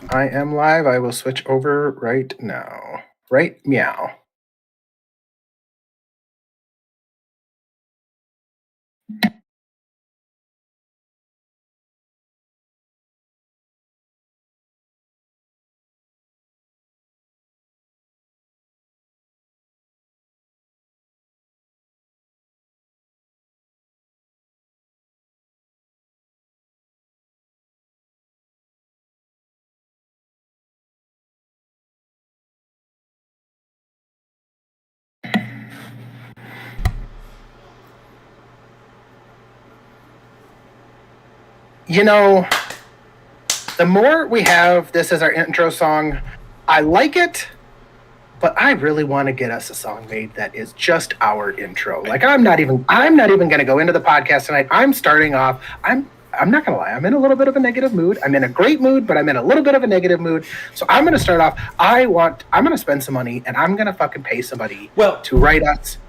I am live. I will switch over right now. Right meow. You know, the more we have this as our intro song, I like it, but I really want to get us a song made that is just our intro. Like I'm not even going to go into the podcast tonight. I'm starting off. I'm not gonna lie, I'm in a little bit of a negative mood. I'm in a great mood, but I'm in a little bit of a negative mood. So I'm gonna start off. I'm gonna spend some money and I'm gonna fucking pay somebody to write us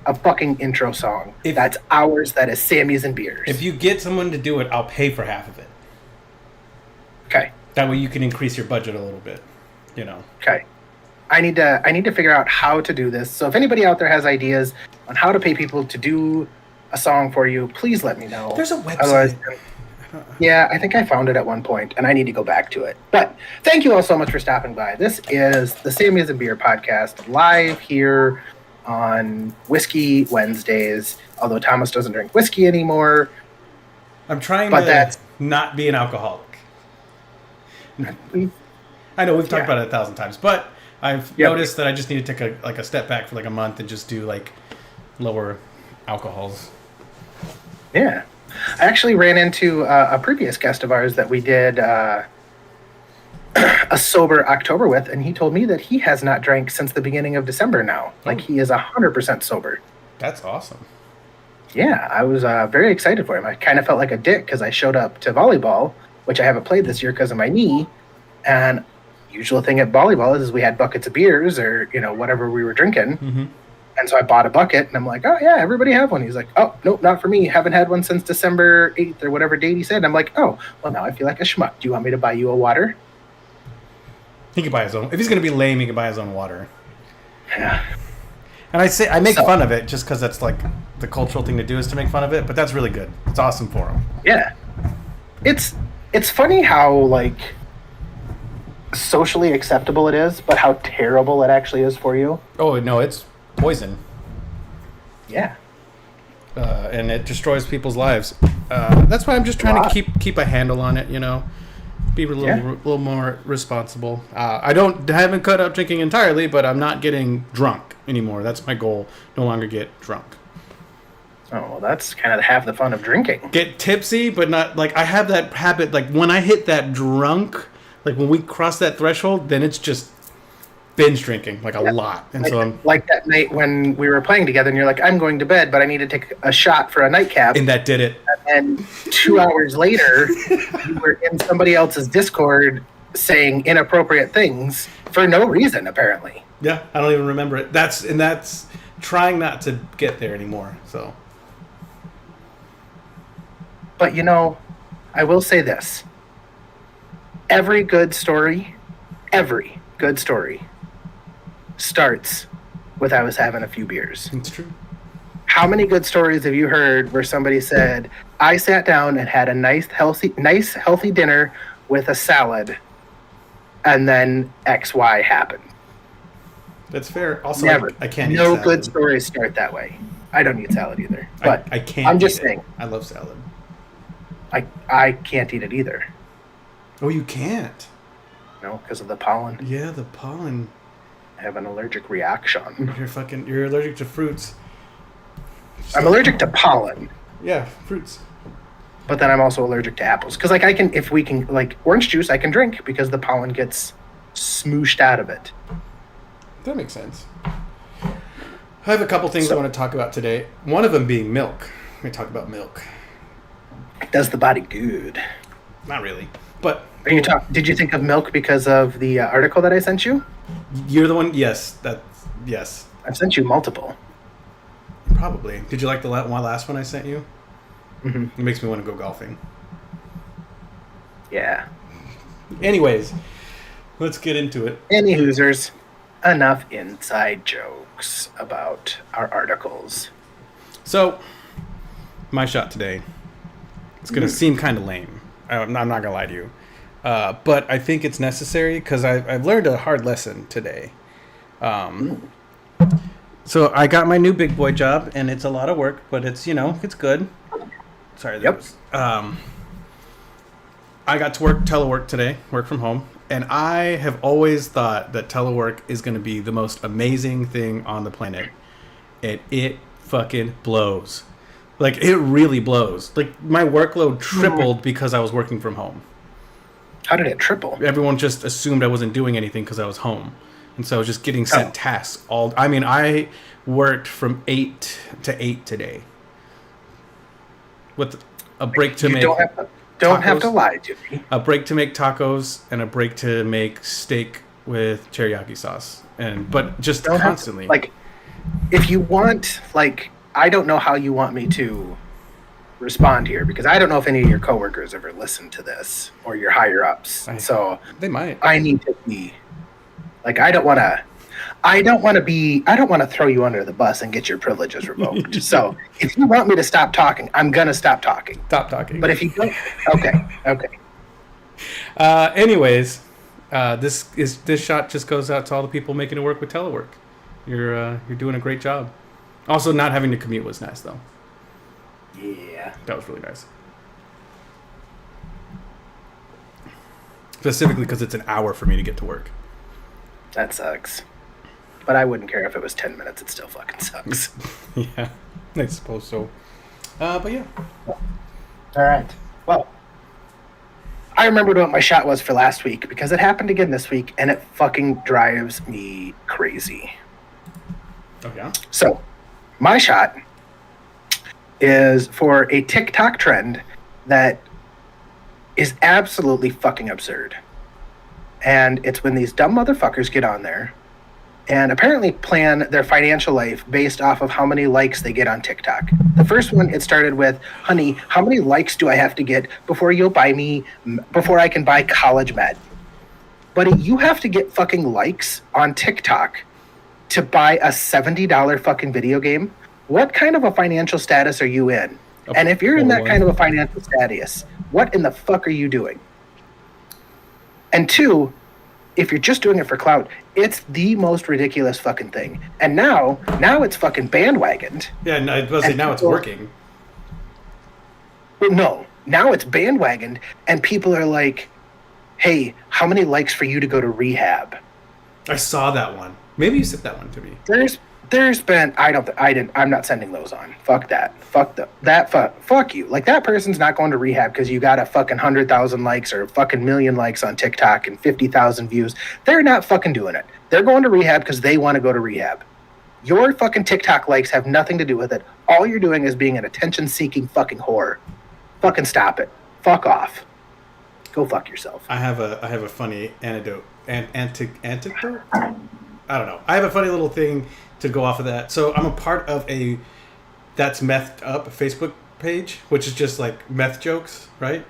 a fucking intro song. That's ours, that is Sammy's and Beers. If you get someone to do it, I'll pay for half of it. Okay. That way you can increase your budget a little bit, you know. Okay. I need to figure out how to do this. So if anybody out there has ideas on how to pay people to do a song for you, please let me know. There's a website. Yeah, I think I found it at one point, and I need to go back to it. But thank you all so much for stopping by. This is the Sammy's and Beer podcast, live here on Whiskey Wednesdays. Although Thomas doesn't drink whiskey anymore. I'm trying to not be an alcoholic. I know we've talked about it 1,000 times, but I've noticed that I just need to take a step back for like a month and just do like lower alcohols. Yeah. I actually ran into a previous guest of ours that we did a sober October with, and he told me that he has not drank since the beginning of December now. Like he is 100% sober. That's awesome. Yeah, I was very excited for him. I kind of felt like a dick because I showed up to volleyball, which I haven't played this year because of my knee, and usual thing at volleyball is we had buckets of beers or whatever we were drinking. Mm-hmm. And so I bought a bucket, and I'm like, oh, yeah, everybody have one. He's like, oh, nope, not for me. Haven't had one since December 8th or whatever date he said. And I'm like, oh, well, now I feel like a schmuck. Do you want me to buy you a water? He can buy his own. If he's going to be lame, he can buy his own water. Yeah. And I make fun of it just because that's like the cultural thing to do is to make fun of it. But that's really good. It's awesome for him. Yeah. It's funny how, like, socially acceptable it is, but how terrible it actually is for you. Oh, no, it's poison. Yeah. And it destroys people's lives. That's why I'm just trying to keep a handle on it, be a little more responsible. I haven't cut out drinking entirely, but I'm not getting drunk anymore. That's my goal. No longer get drunk. Oh, well, that's kind of half the fun of drinking. Get tipsy, but not like I have that habit. Like when I hit that drunk, like when we cross that threshold, then it's just binge drinking, like a lot. And so I'm like that night when we were playing together and you're like, I'm going to bed, but I need to take a shot for a nightcap. And that did it. And 2 hours later, you were in somebody else's Discord saying inappropriate things for no reason, apparently. Yeah, I don't even remember it. That's trying not to get there anymore. So, but I will say this. Every good story starts with I was having a few beers. It's true. How many good stories have you heard where somebody said, I sat down and had a nice healthy dinner with a salad, and then XY happened? That's fair. Also, never. I can't eat no salad. Good stories start that way. I don't eat salad either. But I can't. I'm just saying. I love salad. I can't eat it either. Oh, you can't? No, because of the pollen. Yeah, the pollen. I have an allergic reaction. You're allergic to fruits. I'm allergic to pollen. Yeah, fruits. But then I'm also allergic to apples. Because if we can, orange juice I can drink because the pollen gets smooshed out of it. That makes sense. I have a couple things I want to talk about today. One of them being milk. Let me talk about milk. It does the body good. Not really, but... Did you think of milk because of the article that I sent you? You're the one? Yes. Yes. I've sent you multiple. Probably. Did you like the last one I sent you? Mm-hmm. It makes me want to go golfing. Yeah. Anyways, Let's get into it. Any Hoosers, enough inside jokes about our articles. So, my shot today. It's going to seem kind of lame. I'm not going to lie to you. But I think it's necessary because I've learned a hard lesson today. So I got my new big boy job, and it's a lot of work, but it's, it's good. Sorry. Yep. I got to telework today, work from home. And I have always thought that telework is going to be the most amazing thing on the planet. And it fucking blows. Like, it really blows. Like, my workload tripled because I was working from home. How did it triple? Everyone just assumed I wasn't doing anything because I was home. And so I was just getting sent tasks I worked from 8 to 8 today. With a break to make... Don't have to lie to me. A break to make tacos and a break to make steak with teriyaki sauce. But just constantly. If you want, I don't know how you want me to respond here because I don't know if any of your coworkers ever listen to this or your higher ups. They might. I need to be I don't want to throw you under the bus and get your privileges revoked. So if you want me to stop talking, I'm going to stop talking. Stop talking. But if you don't, okay. Anyways, this shot just goes out to all the people making it work with telework. You're doing a great job. Also, not having to commute was nice, though. Yeah. That was really nice. Specifically because it's an hour for me to get to work. That sucks. But I wouldn't care if it was 10 minutes. It still fucking sucks. Yeah, I suppose so. But yeah. All right. Well, I remembered what my shot was for last week because it happened again this week, and it fucking drives me crazy. Oh, yeah? So, my shot is for a TikTok trend that is absolutely fucking absurd. And it's when these dumb motherfuckers get on there and apparently plan their financial life based off of how many likes they get on TikTok. The first one, it started with, honey, how many likes do I have to get before I can buy College Med? Buddy, you have to get fucking likes on TikTok to buy a $70 fucking video game? What kind of a financial status are you in? And if you're in that kind of a financial status, what in the fuck are you doing? And two, if you're just doing it for clout, it's the most ridiculous fucking thing. And now it's fucking bandwagoned. Yeah, now it's working. Well, no, now it's bandwagoned, and people are like, hey, how many likes for you to go to rehab? I saw that one. Maybe you sent that one to me. There's been I'm not sending those on. Fuck that. Fuck you. Like, that person's not going to rehab because you got a fucking 100,000 likes or a fucking million likes on TikTok and 50,000 views. They're not fucking doing it. They're going to rehab because they want to go to rehab. Your fucking TikTok likes have nothing to do with it. All you're doing is being an attention-seeking fucking whore. Fucking stop it. Fuck off. Go fuck yourself. I have a funny anecdote. Antidote? I don't know. I have a funny little thing to go off of that. So I'm a part of a That's Methed Up Facebook page, which is just like meth jokes, right?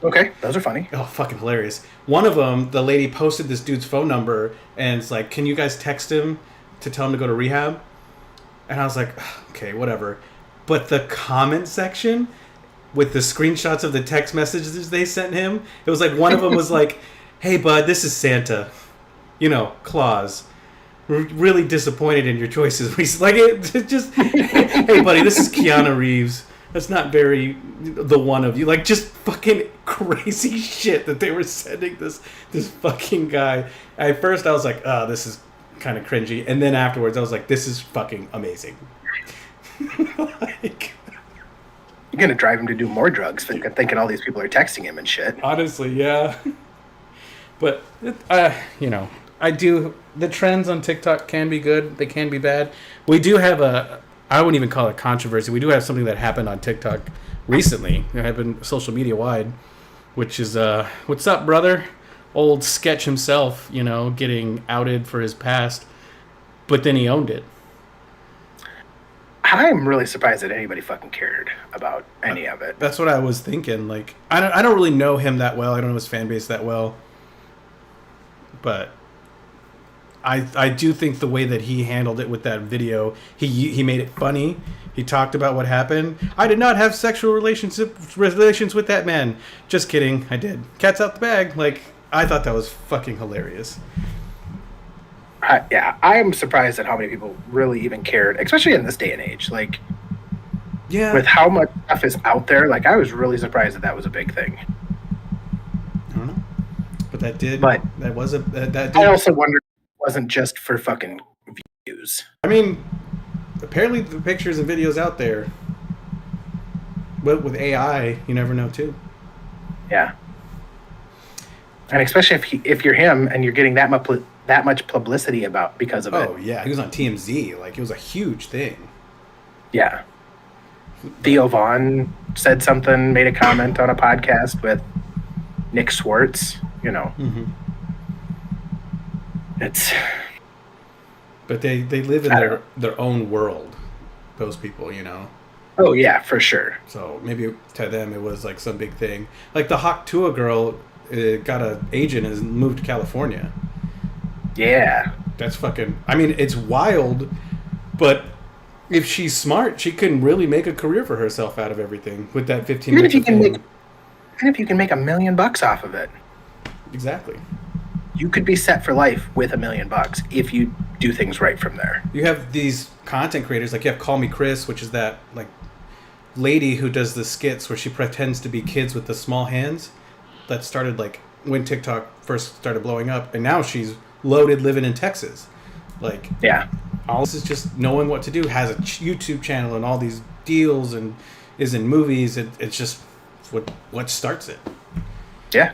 Okay, those are funny. Oh, fucking hilarious. One of them, the lady posted this dude's phone number and it's like, can you guys text him to tell him to go to rehab? And I was like, okay, whatever. But the comment section with the screenshots of the text messages they sent him, it was like, one of them was like, hey bud, this is Santa. Claus. We're really disappointed in your choices. It just, hey buddy, this is Keanu Reeves. That's not very the one of you. Like, just fucking crazy shit that they were sending this fucking guy. At first I was like, oh, this is kind of cringy. And then afterwards I was like, this is fucking amazing. You're going to drive him to do more drugs thinking all these people are texting him and shit. Honestly, yeah. But, I do. The trends on TikTok can be good. They can be bad. We do have I wouldn't even call it controversy. We do have something that happened on TikTok recently. It happened social media wide, which is, what's up, brother? Old Sketch himself, getting outed for his past, but then he owned it. I'm really surprised that anybody fucking cared about any of it. That's what I was thinking. Like, I don't really know him that well. I don't know his fan base that well. but I do think the way that he handled it with that video, he made it funny. He talked about what happened. I did not have sexual relations with that man. Just kidding, I did. Cat's out the bag. Like, I thought that was fucking hilarious. Yeah, I'm surprised at how many people really even cared, especially in this day and age. Like, Yeah. with how much stuff is out there, like, I was really surprised that was a big thing. I don't know. But that did. But that was a. That did. I also wonder if it wasn't just for fucking views. I mean, apparently the pictures and videos out there. But with AI, you never know too. Yeah. And especially if you're him and you're getting that much publicity because of it. Oh yeah, he was on TMZ. Like, it was a huge thing. Yeah. Theo Vaughn said something, made a comment on a podcast with Nick Swartz. You know, it's. But they live in their own world. Those people, you know. Oh yeah, for sure. So maybe to them it was like some big thing. Like the Hawk Tuah girl got an agent and moved to California. Yeah. That's fucking. I mean, it's wild, but if she's smart, she can really make a career for herself out of everything with that 15 Even if you minutes. can make $1 million off of it, Exactly. you could be set for life with $1 million if you do things right from there. You have these content creators, like you have Call Me Chris, which is that like lady who does the skits where she pretends to be kids with the small hands. That started like when TikTok first started blowing up, and now she's loaded living in Texas. Like, Yeah. all this is just knowing what to do. Has a YouTube channel and all these deals and is in movies. It's just what starts it. Yeah.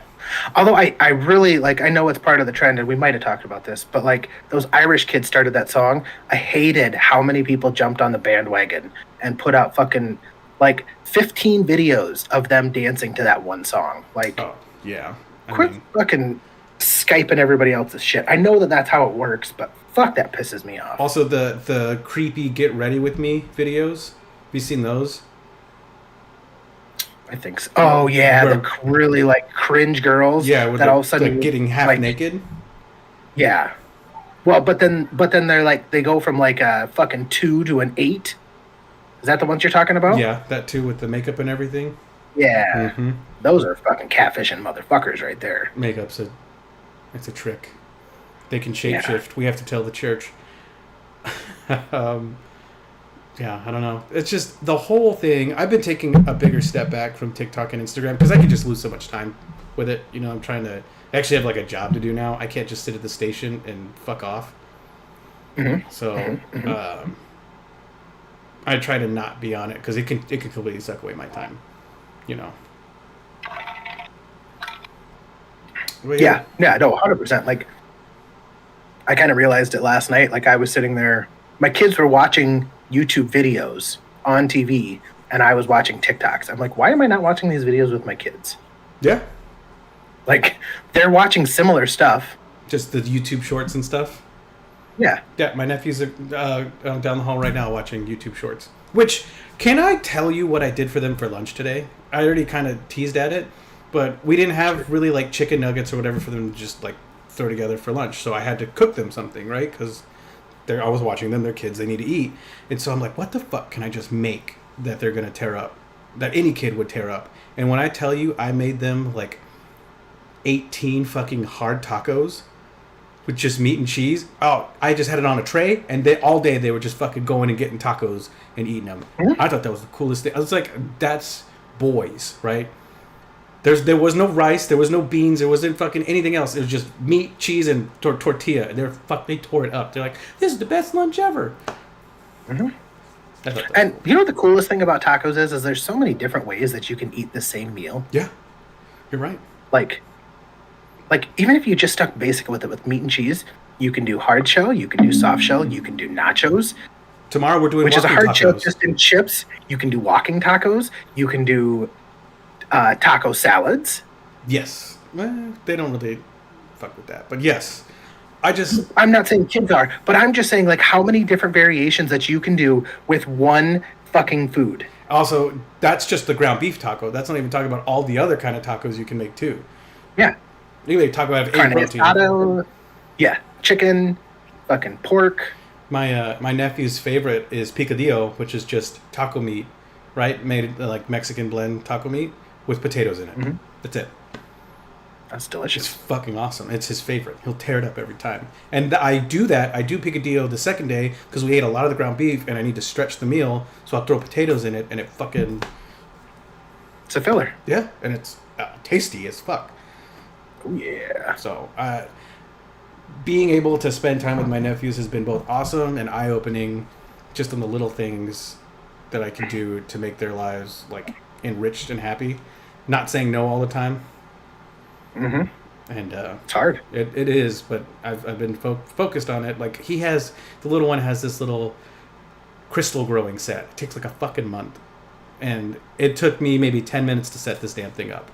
Although I really, like, I know it's part of the trend, and we might have talked about this, but, like, those Irish kids started that song. I hated how many people jumped on the bandwagon and put out fucking, like, 15 videos of them dancing to that one song. Like, Oh yeah. quit fucking Skyping everybody else's shit. I know that that's how it works, but fuck, that pisses me off. Also the creepy Get Ready With Me videos. Have you seen those? I think so. Oh, yeah, Where- the really, like, cringe girls Yeah, where that they're all of a sudden... like getting half like, naked. Yeah. Well, but then they're like, they go from like a fucking 2 to an 8. Is that the ones you're talking about? Yeah, that too with the makeup and everything. Yeah. Mm-hmm. Those are fucking catfishing motherfuckers right there. Makeup's it's a trick. They can shapeshift. We have to tell the church. Yeah, I don't know. It's just the whole thing. I've been taking a bigger step back from TikTok and Instagram because I can just lose so much time with it. You know, I'm trying to actually have like a job to do now. I can't just sit at the station and fuck off. Mm-hmm. So I try to not be on it because it can completely suck away my time. You know. Well, Yeah, no, 100%. Like, I kind of realized it last night. Like, I was sitting there, my kids were watching YouTube videos on TV, and I was watching TikToks. I'm like, why am I not watching these videos with my kids? Yeah. Like, they're watching similar stuff. Just the YouTube shorts and stuff. Yeah. Yeah, my nephews are down the hall right now watching YouTube shorts. Which, can I tell you what I did for them for lunch today? I already kind of teased at it, but we didn't have really like chicken nuggets or whatever for them to just like throw together for lunch. So I had to cook them something, right? Because they're always watching them. They're kids. They need to eat. And so I'm like, what the fuck can I just make that they're going to tear up? That any kid would tear up. And when I tell you I made them like 18 fucking hard tacos with just meat and cheese. Oh, I just had it on a tray, and all day they were just fucking going and getting tacos and eating them. Mm-hmm. I thought that was the coolest thing. I was like, that's boys, right? There was no rice, there was no beans, there wasn't fucking anything else. It was just meat, cheese, and tortilla. They tore it up. They're like, this is the best lunch ever. Mm-hmm. I thought that was And cool. you know what the coolest thing about tacos is there's so many different ways that you can eat the same meal. Yeah, you're right. Like even if you just stuck basic with it with meat and cheese, you can do hard shell, you can do soft shell, you can do nachos, Tomorrow we're doing which is a walking hard shell tacos. just in chips. You can do walking tacos. You can do taco salads. Yes. Well, they don't really fuck with that. But yes. I'm not saying kids are, but I'm just saying like how many different variations that you can do with one fucking food. Also, that's just the ground beef taco. That's not even talking about all the other kind of tacos you can make too. Yeah. You can make taco out of egg Carne protein. asada. Yeah, chicken, fucking pork. My nephew's favorite is picadillo, which is just taco meat, right? Made like Mexican blend taco meat with potatoes in it. Mhm. That's it. That's It's delicious. fucking awesome. It's his favorite. He'll tear it up every time. And I do that. I do picadillo the second day because we ate a lot of the ground beef and I need to stretch the meal. So I'll throw potatoes in it and it fucking It's a filler. yeah, and it's tasty as fuck. Oh yeah. So being able to spend time with my nephews has been both awesome and eye opening, just on the little things that I can do to make their lives like enriched and happy. Not saying no all the time. Mm-hmm. And It's hard. it is, but I've been focused on it. Like the little one has this little crystal growing set. It takes like a fucking month, and it took me maybe 10 minutes to set this damn thing up.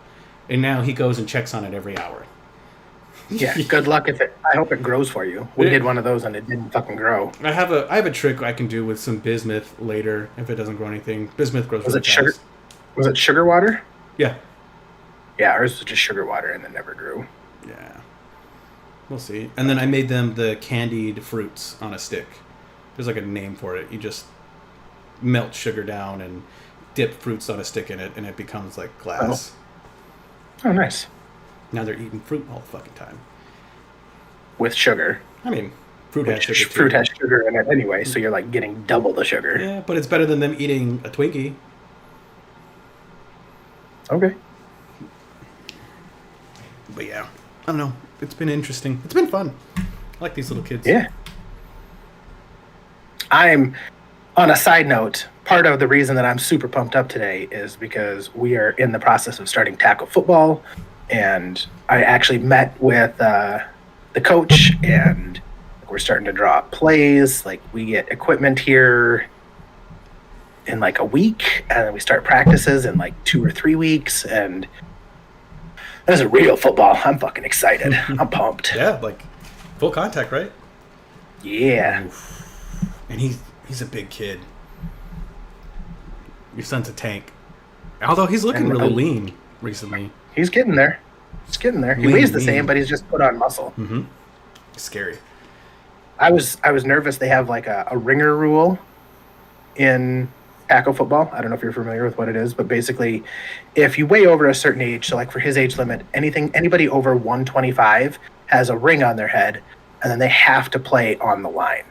And now he goes and checks on it every hour. Yeah. Good luck if it. I hope it grows for you. We did one of those and it didn't fucking grow. I have a trick I can do with some bismuth later if it doesn't grow anything. Bismuth grows Was really it sugar? fast. Was it sugar water? Yeah, Yeah, ours was just sugar water and it never grew. yeah. We'll see. And then I made them the candied fruits on a stick. There's like a name for it. You just melt sugar down and dip fruits on a stick in it, and it becomes like glass. Oh, nice. Now they're eating fruit all the fucking time. With sugar. I mean, fruit has sugar. Fruit too. has sugar in it anyway, so you're like getting double the sugar. Yeah, but it's better than them eating a Twinkie. Okay. But yeah, I don't know. It's been interesting. It's been fun. I like these little kids. Yeah. I'm, on a side note, part of the reason that I'm super pumped up today is because we are in the process of starting tackle football. And I actually met with the coach, and we're starting to draw up plays. Like, we get equipment here in like a week, and then we start practices in like 2 or 3 weeks. And this is real football. I'm fucking excited. I'm pumped. Yeah, like full contact, right? Yeah. And he's a big kid. Your son's a tank. Although he's looking And, really lean recently. He's getting there. He's getting there. He Lean, weighs the lean. same, but he's just put on muscle. Mm-hmm. Scary. I was nervous. They have like a ringer rule in tackle football. I don't know if you're familiar with what it is, but basically, if you weigh over a certain age, so like for his age limit, anybody over 125 has a ring on their head, and then they have to play on the line.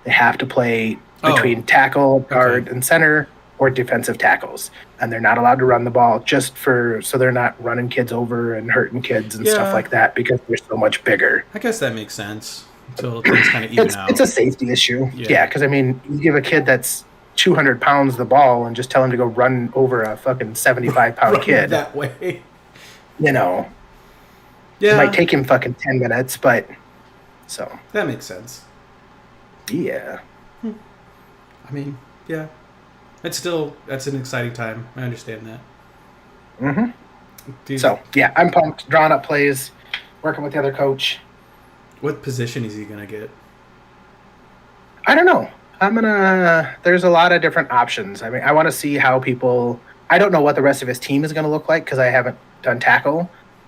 They have to play between tackle, guard, and center, or defensive tackles, and they're not allowed to run the ball so they're not running kids over and hurting kids and stuff like that because they're so much bigger. I guess that makes sense. Until things kind of even out. It's a safety issue. Yeah. Yeah, because I mean, you give a kid that's 200 pounds the ball and just tell him to go run over a fucking 75-pound kid. that way. You know, Yeah, it might take him fucking 10 minutes, but so that makes sense. yeah. I mean, yeah, that's an exciting time. I understand that. Mm-hmm. So yeah, I'm pumped. Drawing up plays, working with the other coach. What position is he gonna get? I don't know. There's a lot of different options. I mean, I want to see how people. I don't know what the rest of his team is going to look like because I haven't done tackle.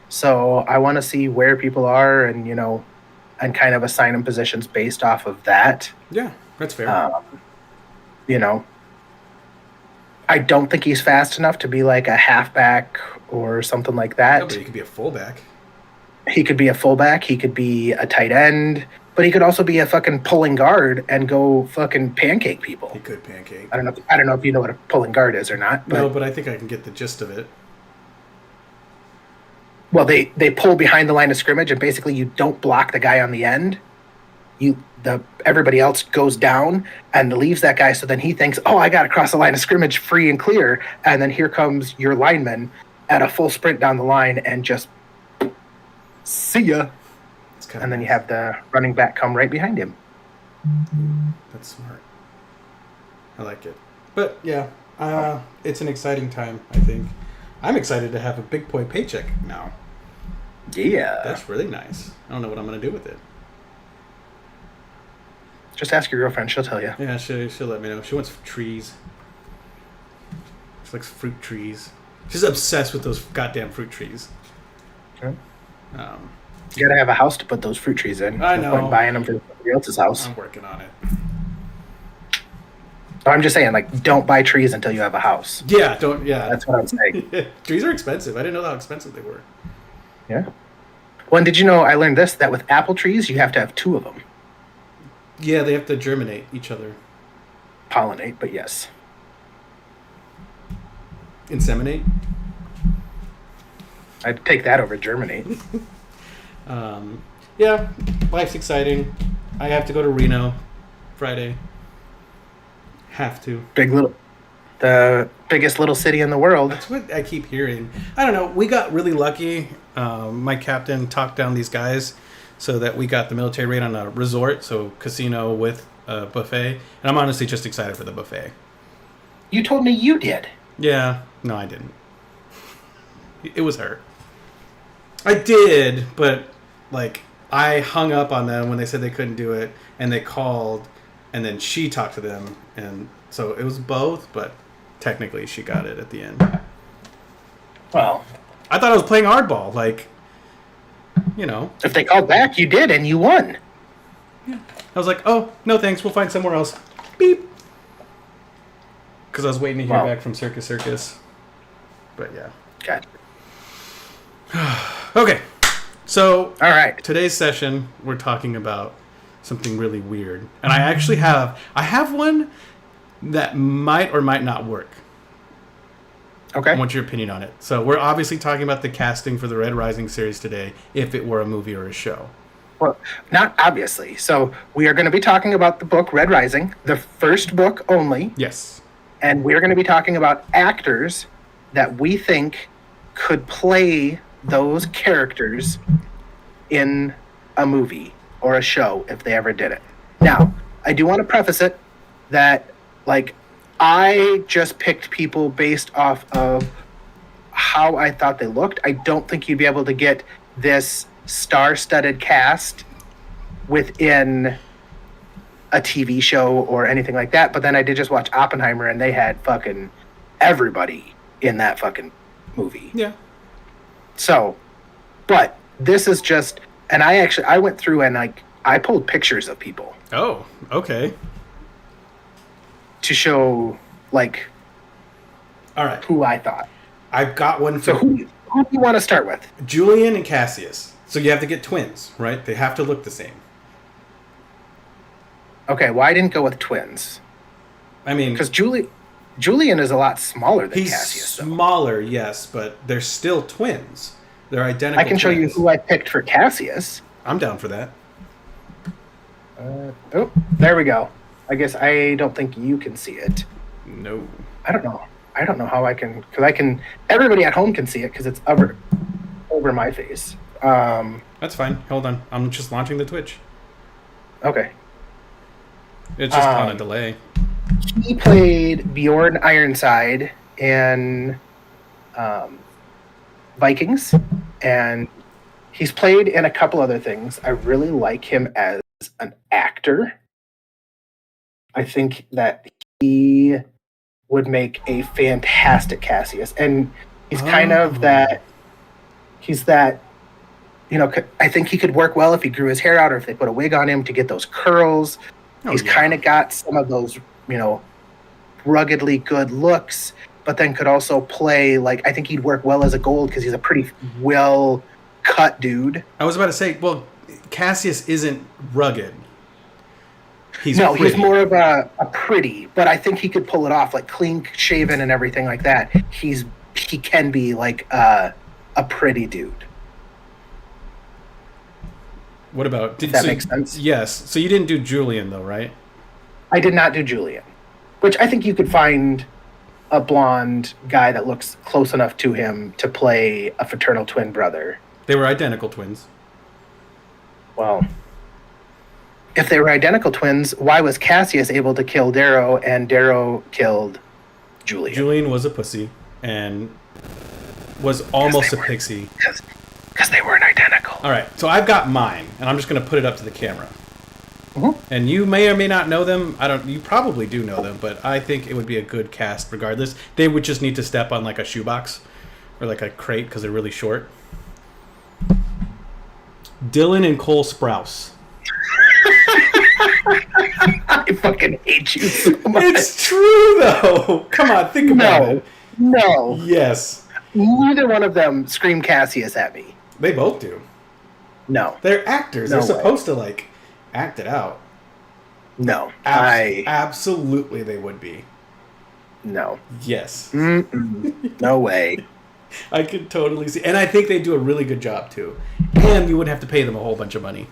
So I want to see where people are and and kind of assign them positions based off of that. Yeah, that's fair. I don't think he's fast enough to be like a halfback or something like that. But he could be a fullback. He could be a fullback. He could be a tight end. But he could also be a fucking pulling guard and go fucking pancake people. He could pancake. I don't know if you know what a pulling guard is or not. But, No, but I think I can get the gist of it. well, they pull behind the line of scrimmage, and basically you don't block the guy on the end. Everybody else goes down and leaves that guy. So then he thinks, oh, I got to cross the line of scrimmage free and clear. And then here comes your lineman at a full sprint down the line and just see ya. And then you have the running back come right behind him. That's smart. I like it. But yeah, it's an exciting time, I think. I'm excited to have a big boy paycheck now. Yeah. That's really nice. I don't know what I'm going to do with it. Just ask your girlfriend. She'll tell you. Yeah, she'll let me know. She wants trees. She likes fruit trees. She's obsessed with those goddamn fruit trees. Okay. You gotta have a house to put those fruit trees in. I No point know. buying them for somebody else's house. I'm working on it. So I'm just saying, like, don't buy trees until you have a house. Yeah, don't. Yeah, That's what I'm saying. trees are expensive. I didn't know how expensive they were. Yeah. Well, and did you know I learned this, that with apple trees you have to have 2 of them Yeah, they have to germinate each other. pollinate? But yes, Inseminate. I'd take that over germinate. Yeah, life's exciting. I have to go to Reno Friday. Have to. The biggest little city in the world. That's what I keep hearing. I don't know. We got really lucky. My captain talked down these guys so that we got the military rate on a resort, so casino with a buffet. And I'm honestly just excited for the buffet. You told me you did. Yeah. No, I didn't. It was her. I did, but like I hung up on them when they said they couldn't do it, and they called, and then she talked to them, and so it was both, but technically she got it at the end. Well, I thought I was playing hardball, like, you know. if they called back, you did, and you won. I was like, oh, no thanks, we'll find somewhere else. Beep. Because I was waiting to hear back from Circus Circus. But yeah. Gotcha. Okay, so All right. today's session we're talking about something really weird, and I actually have one that might or might not work. Okay. I want your opinion on it. So we're obviously talking about the casting for the Red Rising series today, if it were a movie or a show. Well, not obviously. So we are going to be talking about the book Red Rising, the first book only, Yes. and we're going to be talking about actors that we think could play those characters in a movie or a show if they ever did it. Now, I do want to preface it that, like, I just picked people based off of how I thought they looked. I don't think you'd be able to get this star-studded cast within a TV show or anything like that. But then I did just watch Oppenheimer, and they had fucking everybody in that fucking movie. Yeah. So, but this is just, and I went through and like I pulled pictures of people Oh, okay. to show like All right. who I thought. I've got one So for who do you want to start with? Julian and Cassius. So you have to get twins, right? They have to look the same. Okay, well I didn't go with twins I mean, because Julian is a lot smaller than he's Cassius. Though. smaller, yes, but they're still twins. They're identical. I can show you twins. who I picked for Cassius. I'm down for that. Oh, there we go. I guess I don't think you can see it. No. I don't know. I don't know how I can, because I can. Everybody at home can see it because it's over my face. That's fine. Hold on. I'm just launching the Twitch. Okay. It's just on a delay. He played Bjorn Ironside in Vikings, and he's played in a couple other things. I really like him as an actor. I think that he would make a fantastic Cassius, and he's kind of that. He's that. You know, I think he could work well if he grew his hair out, or if they put a wig on him to get those curls. He's kind of got some of those, you know, ruggedly good looks, but then could also play, like, I think he'd work well as a gold because he's a pretty well cut dude. I was about to say, well, Cassius isn't rugged. He's He's pretty. more of a pretty, but I think he could pull it off, like clean shaven and everything like that. He can be like a pretty dude. What about? That makes sense. Yes. So you didn't do Julian though, right? I did not do Julian, which I think you could find a blonde guy that looks close enough to him to play a fraternal twin brother. They were identical twins. Well, if they were identical twins, why was Cassius able to kill Darrow and Darrow killed Julian? Julian was a pussy and was almost a pixie. Because they weren't identical. All right, so I've got mine, and I'm just going to put it up to the camera. Mhm. And you may or may not know them. You probably do know them, but I think it would be a good cast regardless. They would just need to step on like a shoebox or like a crate because they're really short. Dylan and Cole Sprouse. I fucking hate you so much. It's true, though. Come on, think about it. No. Yes. Neither one of them scream Cassius at me. They both do. No. They're actors. No They're way. supposed to, like, act it out. No. Absolutely they would be. No. Yes. Mm-mm. No way. I could totally see. And I think they do a really good job, too. And you wouldn't have to pay them a whole bunch of money.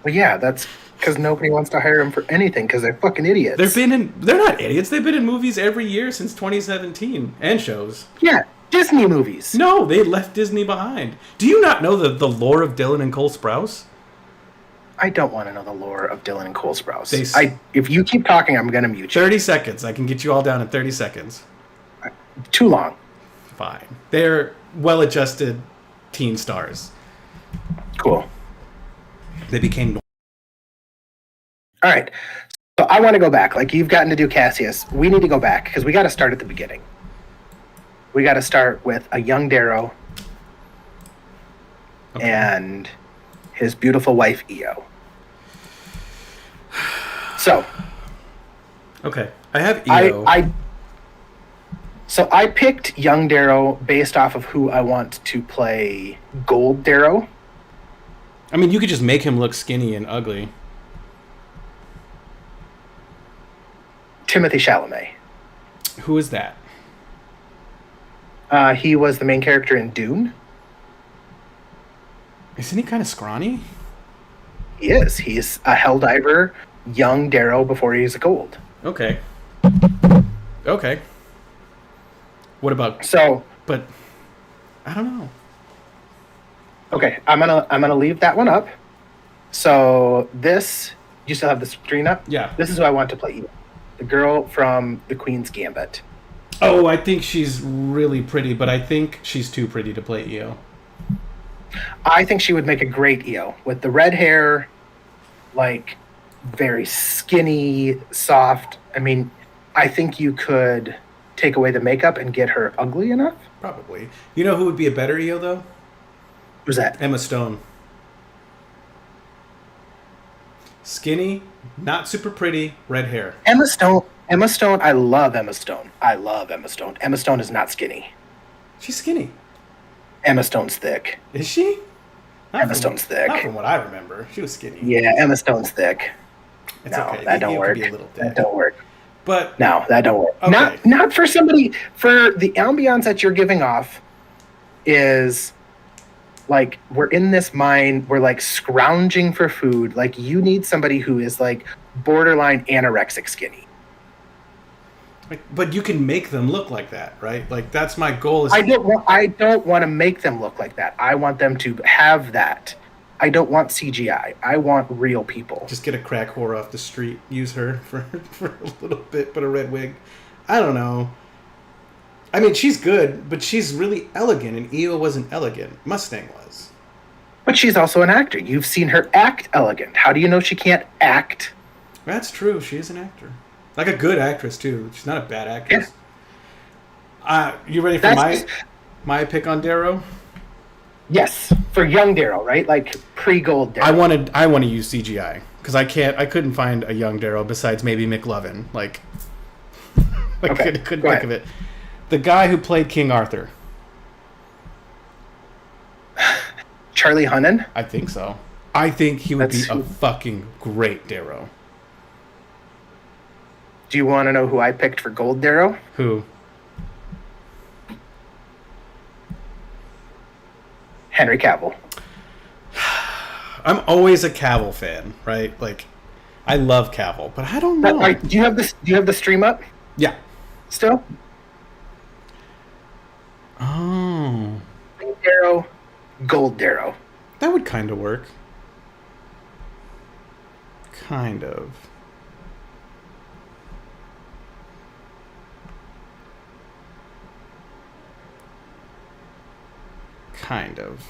Well, yeah, that's because nobody wants to hire them for anything because they're fucking idiots. They're not idiots. They've been in movies every year since 2017 and shows. Yeah, Disney movies. No, they left Disney behind. Do you not know the lore of Dylan and Cole Sprouse? I don't want to know the lore of Dylan and Cole Sprouse. They- If you keep talking, I'm going to mute you. 30 seconds. I can get you all down in 30 seconds. Too long. Fine. They're well-adjusted teen stars. Cool. They became... All right. So I want to go back. Like, you've gotten to do Cassius. We need to go back because we got to start at the beginning. We got to start with a young Darrow and his beautiful wife, Io. So... Okay. I have EO. So I picked young Darrow based off of who I want to play Gold Darrow. I mean, you could just make him look skinny and ugly. Timothy Chalamet. Who is that? He was the main character in Dune. Isn't he kind of scrawny? He is. He's a Helldiver, young Darrow before he's a Gold. Okay. Okay. What about... So, But... I don't know. okay, I'm gonna leave that one up. So this, you still have the screen up? Yeah. This is who I want to play you. The girl from The Queen's Gambit. Oh, I think she's really pretty, but I think she's too pretty to play EO. I think she would make a great Io with the red hair, like very skinny, soft. I mean, I think you could take away the makeup and get her ugly enough. Probably. You know who would be a better EO, though? Who's that? Emma Stone. Skinny, not super pretty, red hair. Emma Stone. Emma Stone. I love Emma Stone. I love Emma Stone. Emma Stone is not skinny. She's skinny. Emma Stone's thick. Is she? Emma Stone's thick. Not from what I remember. She was skinny. Yeah, Emma Stone's thick. It's No, okay. that don't EO work. could be a little That thick. don't work. But No, that don't work. Okay. Not for somebody. For the ambiance that you're giving off is like we're in this mine. We're like scrounging for food. Like you need somebody who is like borderline anorexic skinny. but you can make them look like that, right? Like that's my goal. Is I don't want to make them look like that. I want them to have that. I don't want CGI. I want real people. just get a crack whore off the street, use her for a little bit, put a red wig. I don't know. I mean, she's good, but she's really elegant, and EO wasn't elegant. Mustang was. But she's also an actor. You've seen her act elegant. How do you know she can't act? That's true. She is an actor. Like a good actress, too. She's not a bad actress. You ready for That's my pick on Darrow? Yes, for young Darrow, right? Like pre-Gold Darrow. I want to use CGI because I couldn't find a young Darrow besides maybe McLovin. Like I Okay, couldn't go think ahead. of it. The guy who played King Arthur. Charlie Hunnam. I think so. I think he would That's be a who- fucking great Darrow. Do you want to know who I picked for Gold Darrow? Who? Henry Cavill. I'm always a Cavill fan, right? Like, I love Cavill, but I don't know. All right, do you have this? Do you have the stream up Yeah. still? Oh, Green Darrow, Gold Darrow. that would kind of work. Kind of. Kind of.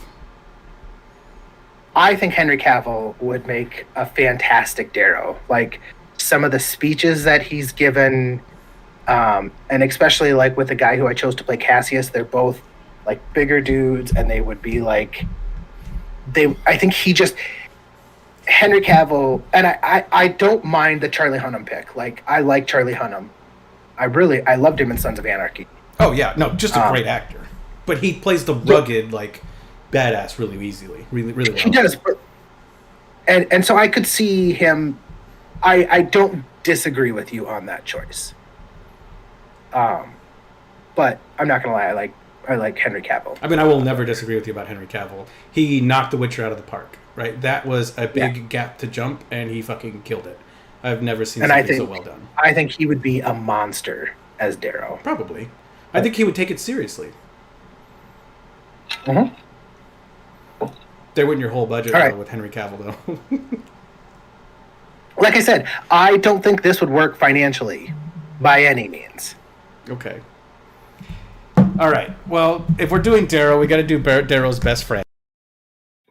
I think Henry Cavill would make a fantastic Darrow. Like some of the speeches that he's given, and especially like with the guy who I chose to play Cassius, they're both like bigger dudes, and they would be like I think he just Henry Cavill, and I don't mind the Charlie Hunnam pick. Like I like Charlie Hunnam. I loved him in Sons of Anarchy. Oh yeah, no, just a great actor. But he plays the rugged, like badass really easily, really well. He does, and so I could see him. I don't disagree with you on that choice. But I'm not gonna lie, I like Henry Cavill. I mean, I will never disagree with you about Henry Cavill. He knocked The Witcher out of the park, right? That was a big gap to jump, and he fucking killed it. I've never seen something so well done. I think he would be a monster as Darrow. Probably. I think he would take it seriously. Mm-hmm. There went your whole budget right. with Henry Cavill, though. Like I said, I don't think this would work financially by any means. Okay. All right. Well, if we're doing Darrow, we got to do Darrow's best friend.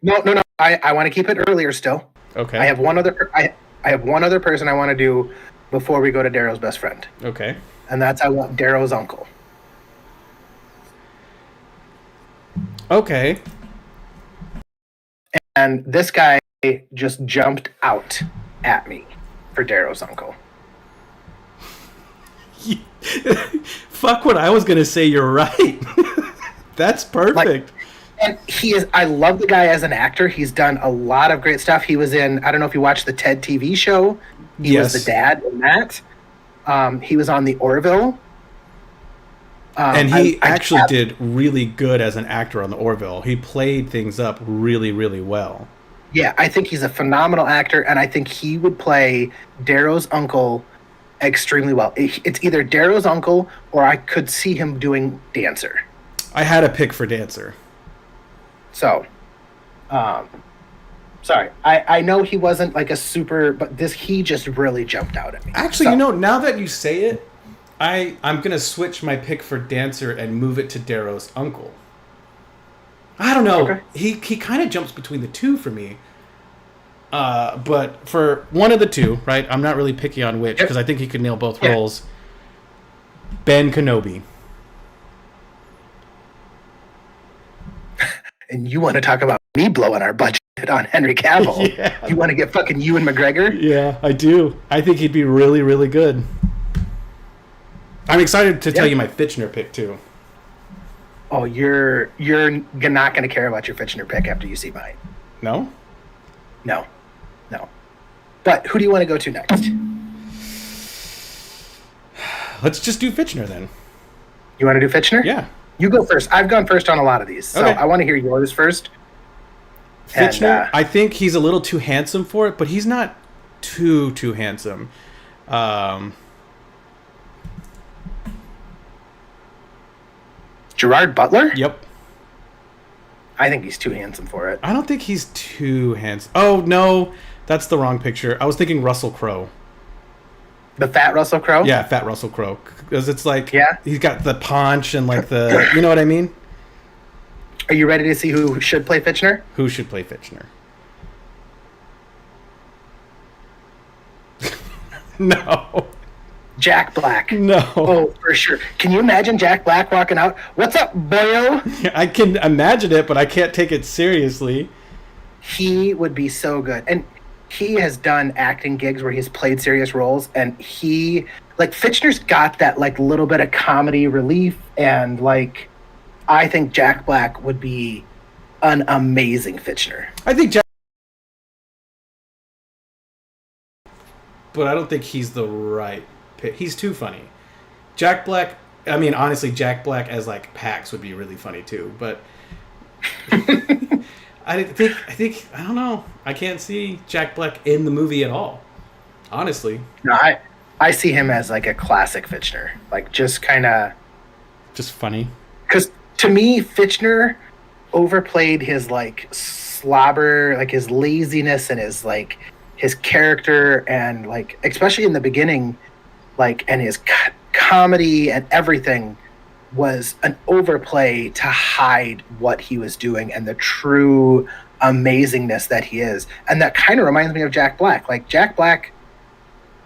No. I want to keep it earlier still. Okay. I have one other. I have one other person I want to do before we go to Darrow's best friend. Okay. And that's I want Darrow's uncle. Okay. And this guy just jumped out at me for Darrow's uncle. Fuck what I was gonna say. You're right. That's perfect. And he is. I love the guy as an actor. He's done a lot of great stuff. He was in. I don't know if you watched the TED TV show. He was the dad in that. He was on the Orville. And he actually did really good as an actor on the Orville. He played things up really, really well. Yeah, I think he's a phenomenal actor, and I think he would play Darrow's uncle extremely well. It's either Darrow's uncle or I could see him doing Dancer. I had a pick for Dancer. So, sorry. I know he wasn't like a super, but he just really jumped out at me. Actually, now that you say it, I'm going to switch my pick for Dancer and move it to Darrow's uncle. I don't know. Okay. He kind of jumps between the two for me. But for one of the two, right? I'm not really picky on which because I think he could nail both roles. Ben Kenobi. And you want to talk about me blowing our budget on Henry Cavill? Yeah. You want to get fucking Ewan McGregor? Yeah, I do. I think he'd be really, really good. I'm excited to tell you my Fitchner pick too. Oh, you're not going to care about your Fitchner pick after you see mine. No. But who do you want to go to next? Let's just do Fitchner then. You want to do Fitchner? Yeah. You go first. I've gone first on a lot of these, so I want to hear yours first. Fitchner, I think he's a little too handsome for it, but he's not too handsome. Gerard Butler? Yep. I think he's too handsome for it. I don't think he's too handsome. Oh, no. That's the wrong picture. I was thinking Russell Crowe. The fat Russell Crowe? Yeah, fat Russell Crowe. Because it's like, he's got the paunch and like the, you know what I mean? Are you ready to see who should play Fitchner? Who should play Fitchner? No. Jack Black. No. Oh, for sure. Can you imagine Jack Black walking out? What's up, boyo? I can imagine it, but I can't take it seriously. He would be so good. And he has done acting gigs where he's played serious roles, and Fitchner's got that like little bit of comedy relief, and like I think Jack Black would be an amazing Fitchner. I think but I don't think he's the right pick. He's too funny. Jack Black, I mean, honestly, Jack Black as like Pax would be really funny too, but I think I don't know. I can't see Jack Black in the movie at all. Honestly. No, I see him as like a classic Fitchner. Like just kind of just funny. Cuz to me Fitchner overplayed his like slobber, like his laziness and his like his character, and like especially in the beginning, like, and his comedy and everything was an overplay to hide what he was doing and the true amazingness that he is. And that kind of reminds me of Jack Black. Like Jack Black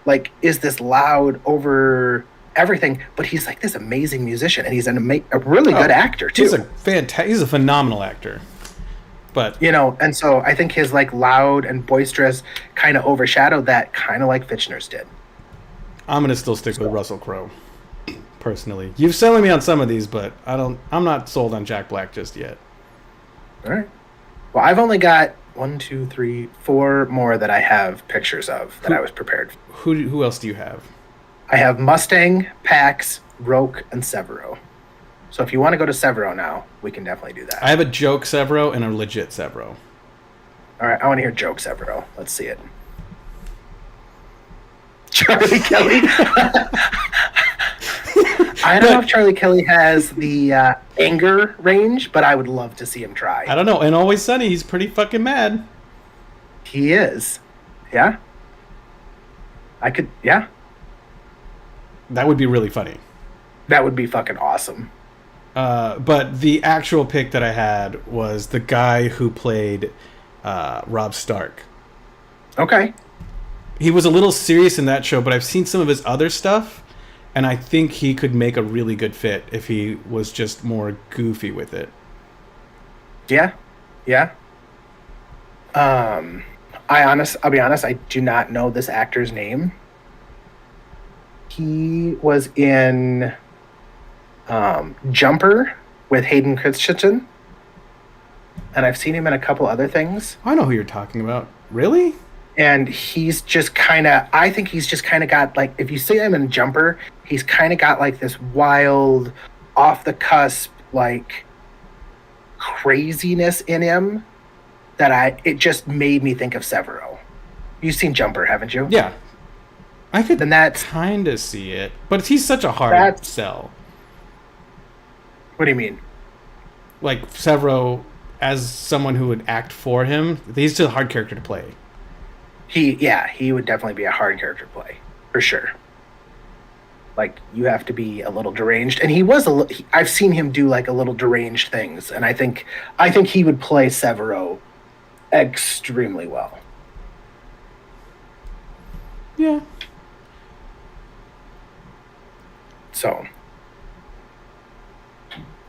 like is this loud over everything, but he's like this amazing musician, and he's a really good actor too. He's a phenomenal actor. But And so I think his like loud and boisterous kind of overshadowed that, kind of like Fitchner's did. I'm gonna still stick with Russell Crowe. Personally, you're selling me on some of these, but I'm not sold on Jack Black just yet. All right. Well, I've only got 1, 2, 3, 4 more that I have pictures of that I was prepared for. Who else do you have? I have Mustang, Pax, Roke, and Severo. So if you want to go to Severo now, we can definitely do that. I have a joke Severo and a legit Severo. All right, I want to hear joke Severo. Let's see it. Charlie Kelly. I don't know if Charlie Kelly has the anger range, but I would love to see him try. I don't know. In Always Sunny, he's pretty fucking mad. He is. Yeah. Yeah. That would be really funny. That would be fucking awesome. But the actual pick that I had was the guy who played Robb Stark. Okay. He was a little serious in that show, but I've seen some of his other stuff, and I think he could make a really good fit if he was just more goofy with it. Yeah. Yeah. I'll be honest, I do not know this actor's name. He was in Jumper with Hayden Christensen, and I've seen him in a couple other things. I know who you're talking about. Really? And he's just kind of, I think he's just kind of got, like, if you see him in Jumper, he's kind of got, like, this wild, off the cusp, like, craziness in him that it just made me think of Severo. You've seen Jumper, haven't you? Yeah. I could Then that's, kind of see it, but he's such a hard sell. what do you mean? Like, Severo, as someone who would act for him, he's just a hard character to play. He would definitely be a hard character to play, for sure. Like, you have to be a little deranged, and he was I've seen him do like a little deranged things, and I think he would play Severo extremely well. Yeah. So,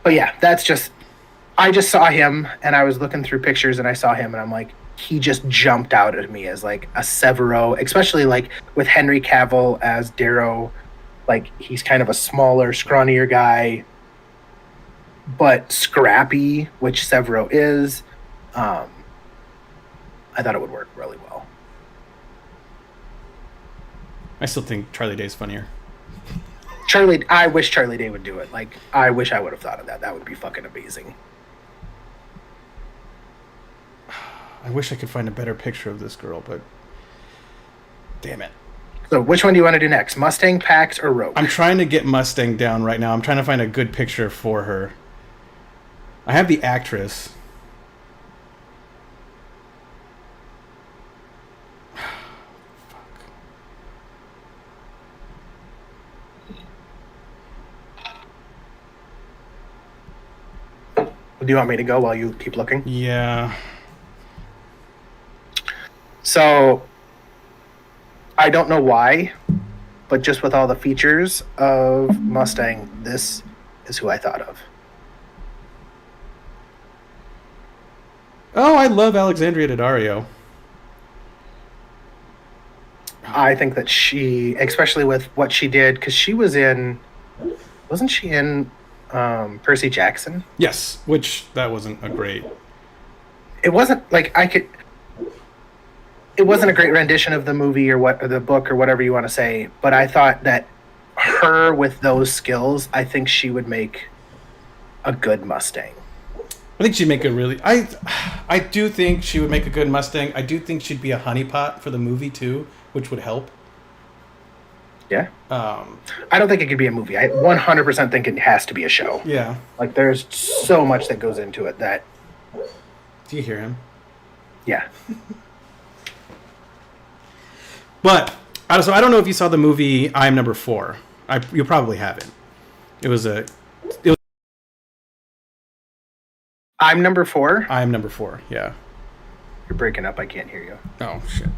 but yeah, I just saw him, and I was looking through pictures, and I saw him, and I'm like, he just jumped out at me as like a Severo, especially like with Henry Cavill as Darrow. Like, he's kind of a smaller, scrawnier guy, but scrappy, which Severo is. I thought it would work really well. I still think Charlie Day's funnier. I wish Charlie Day would do it. Like, I wish I would have thought of that. That would be fucking amazing. I wish I could find a better picture of this girl, but damn it. So which one do you want to do next? Mustang, Pax, or Rogue? I'm trying to get Mustang down right now. I'm trying to find a good picture for her. I have the actress. Do you want me to go while you keep looking? Yeah. So, I don't know why, but just with all the features of Mustang, this is who I thought of. Oh, I love Alexandria Daddario. I think that she, especially with what she did, because she was wasn't she in Percy Jackson? Yes, which that wasn't a great... It wasn't like it wasn't a great rendition of the movie or the book or whatever you want to say, but I thought that her with those skills, I think she would make a good Mustang. I think she'd make a really... I do think she would make a good Mustang. I do think she'd be a honeypot for the movie, too, which would help. Yeah. I don't think it could be a movie. I 100% think it has to be a show. Yeah. Like, there's so much that goes into it that... Do you hear him? Yeah. But, so I don't know if you saw the movie I'm Number 4. You probably haven't. It was I'm Number 4? I'm Number 4, yeah. You're breaking up. I can't hear you. Oh, shit.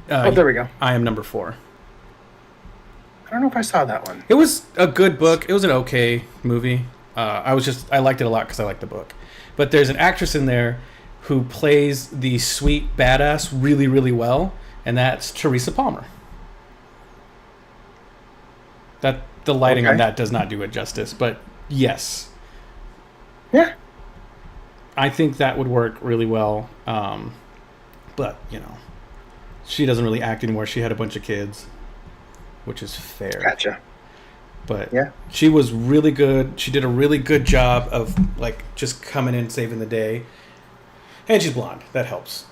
There we go. I Am Number 4. I don't know if I saw that one. It was a good book. It was an okay movie. I liked it a lot because I liked the book. But there's an actress in there who plays the sweet badass really, really well, and that's Teresa Palmer. That the lighting on that does not do it justice, but yes. Yeah. I think that would work really well. But, you know, she doesn't really act anymore. She had a bunch of kids, which is fair. Gotcha. But yeah, she was really good. She did a really good job of, like, just coming in, saving the day. And she's blonde. That helps.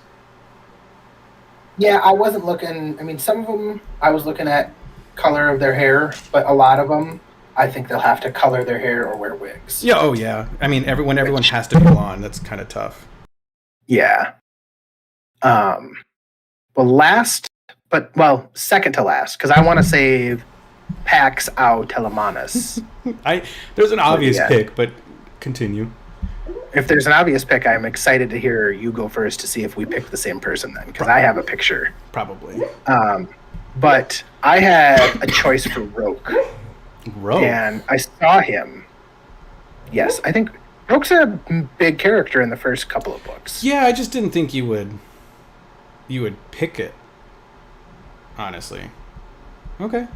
Yeah, I wasn't looking... I mean, some of them, I was looking at color of their hair, but a lot of them, I think they'll have to color their hair or wear wigs. Yeah, oh, yeah. I mean, everyone has to be blonde. That's kind of tough. Yeah. Second to last, because I want to save Pax Au Telemanos. There's an obvious pick, but continue. If there's an obvious pick, I'm excited to hear you go first to see if we pick the same person then, because I have a picture. Probably. But I had a choice for Roke. Roke? And I saw him. Yes, I think Roke's a big character in the first couple of books. Yeah, I just didn't think you would pick it, honestly. Okay.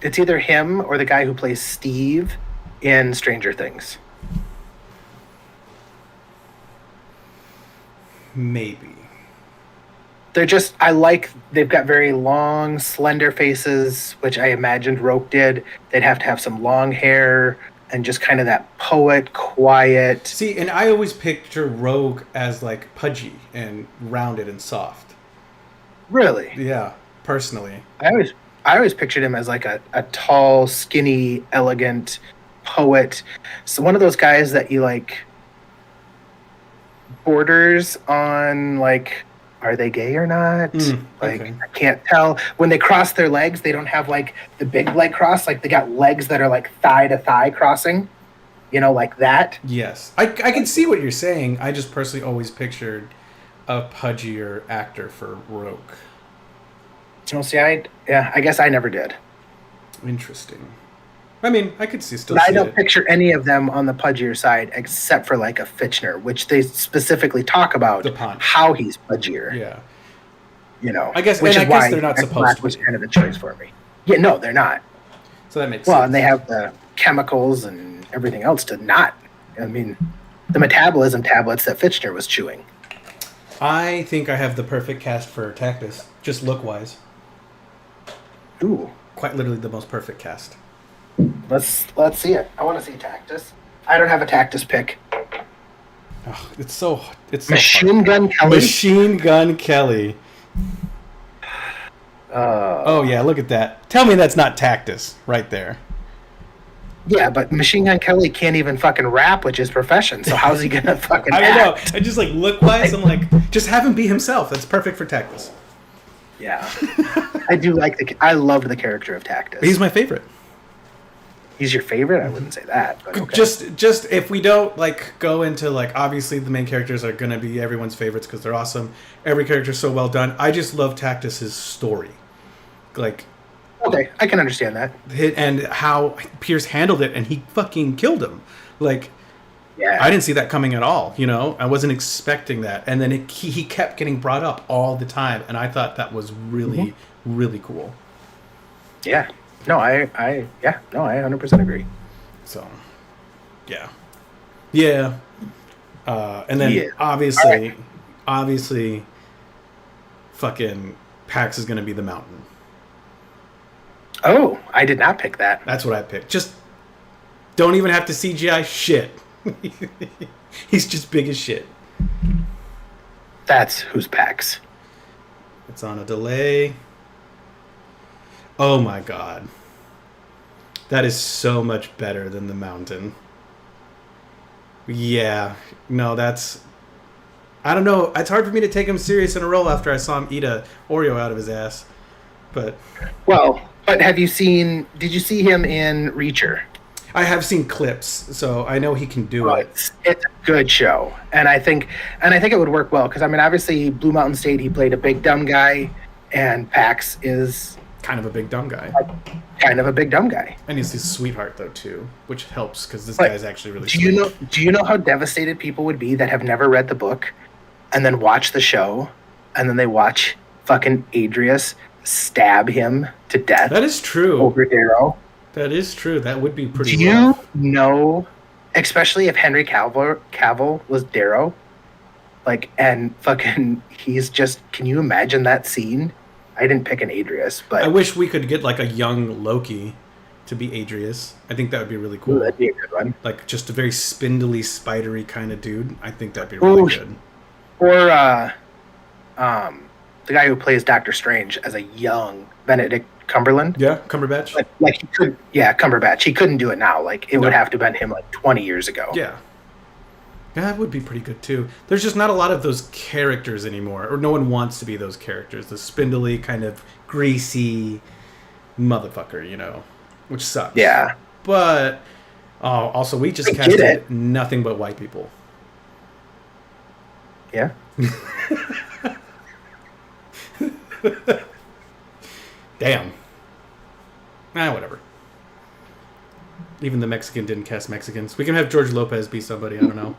It's either him or the guy who plays Steve in Stranger Things. Maybe. They've got very long, slender faces, which I imagined Roke did. They'd have to have some long hair and just kind of that poet, quiet. See, and I always picture Rogue as like pudgy and rounded and soft. Really? Yeah, personally. I always pictured him as like a tall, skinny, elegant poet. So one of those guys that you like borders on like, are they gay or not? Okay. I can't tell. When they cross their legs, they don't have like the big leg cross. Like they got legs that are like thigh to thigh crossing, like that. Yes. I can see what you're saying. I just personally always pictured a pudgier actor for Rogue. See, I guess I never did. Interesting. I mean, I could still but see I don't it. picture any of them on the pudgier side except for like a Fitchner, which they specifically talk about how he's pudgier. Yeah. I guess they're not supposed to. Was kind of a choice for me. Yeah, no, they're not. So that makes sense. Well, and they have the chemicals and everything else to not. I mean, the metabolism tablets that Fitchner was chewing. I think I have the perfect cast for Tactus, just look-wise. Ooh. Quite literally the most perfect cast. Let's see it. I want to see Tactus. I don't have a Tactus pick. Oh, it's so Machine Gun Kelly. Machine Gun Kelly. Oh yeah, look at that. Tell me that's not Tactus right there. Yeah, but Machine Gun Kelly can't even fucking rap, which is profession. So how's he gonna fucking? I don't know. I just like look-wise, I'm like, just have him be himself. That's perfect for Tactus. Yeah, I loved the character of Tactus. He's my favorite. He's your favorite? I wouldn't say that. But okay. Just if we don't like go into like obviously the main characters are gonna be everyone's favorites because they're awesome. Every character's so well done. I just love Tactus's story, like. Okay, I can understand that. And how Pierce handled it, and he fucking killed him. Like, yeah, I didn't see that coming at all. I wasn't expecting that, and then he kept getting brought up all the time, and I thought that was really, really cool. Yeah. No, I 100% agree. So, yeah. And then obviously, fucking Pax is gonna be the Mountain. Oh, I did not pick that. That's what I picked. Just don't even have to CGI shit. He's just big as shit. That's who's Pax. It's on a delay. Oh my god. That is so much better than the Mountain. Yeah. No, that's... I don't know. It's hard for me to take him serious in a role after I saw him eat a Oreo out of his ass. But... Well, but did you see him in Reacher? I have seen clips, so I know he can do it. It's a good show. And I think it would work well. Because, I mean, obviously, Blue Mountain State, he played a big dumb guy. And Pax is... kind of a big dumb guy. kind of a big dumb guy. And he's his sweetheart though too, which helps because this But guy's actually really. Do sweet. you know how devastated people would be that have never read the book, and then watch the show, and then they watch fucking Adrius stab him to death That is true. over Darrow? That is true. That would be pretty. Do you rough. know, especially if Henry Cavill was Darrow, like, and fucking he's just, can you imagine that scene? I didn't pick an Adrius, but I wish we could get like a young Loki to be Adrius. I think that would be really cool. ooh, that'd be a good one. Like just a very spindly, spidery kind of dude. I think that'd be really Ooh. good. Or the guy who plays Doctor Strange as a young Benedict Cumberland. Yeah, Cumberbatch. Like he could, yeah, Cumberbatch. He couldn't do it now. Like it would No. have to have been him like 20 years ago. Yeah. Yeah, that would be pretty good too. There's just not a lot of those characters anymore, or no one wants to be those characters. The spindly, kind of greasy motherfucker, you know, which sucks. Yeah. But also, we just I get casted it. nothing but white people. Yeah. Damn. Whatever. Even the Mexican didn't cast Mexicans. We can have George Lopez be somebody. I don't know.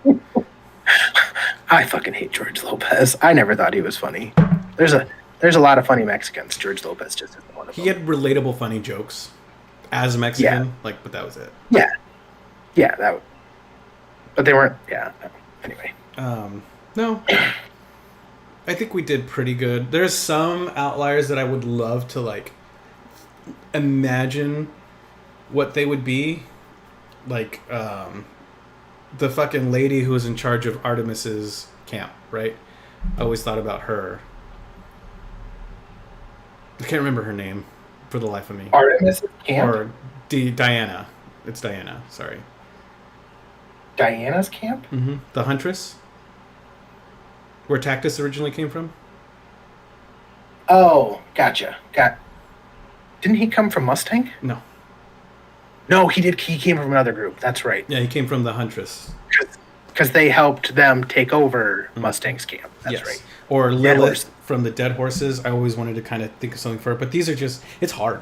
I fucking hate George Lopez. I never thought he was funny. There's a lot of funny Mexicans. George Lopez just isn't one of them. He had relatable, funny jokes as a Mexican. But that was it. Yeah. Yeah, that would, but they weren't, yeah. No. Anyway. No. I think we did pretty good. There's some outliers that I would love to like imagine what they would be. Like the fucking lady who was in charge of Artemis's camp, right? I always thought about her. I can't remember her name for the life of me. Artemis Camp? Or Diana. It's Diana, sorry. Diana's Camp? Mm-hmm. The Huntress? Where Tactus originally came from? Oh, gotcha. Didn't he come from Mustang? No. No, he did. He came from another group. That's right. Yeah, he came from the Huntress. Because they helped them take over Mustang's camp. That's Yes. right. Or Dead Lilith Horse. from the Dead Horses. I always wanted to kind of think of something for it, but these are just, it's hard.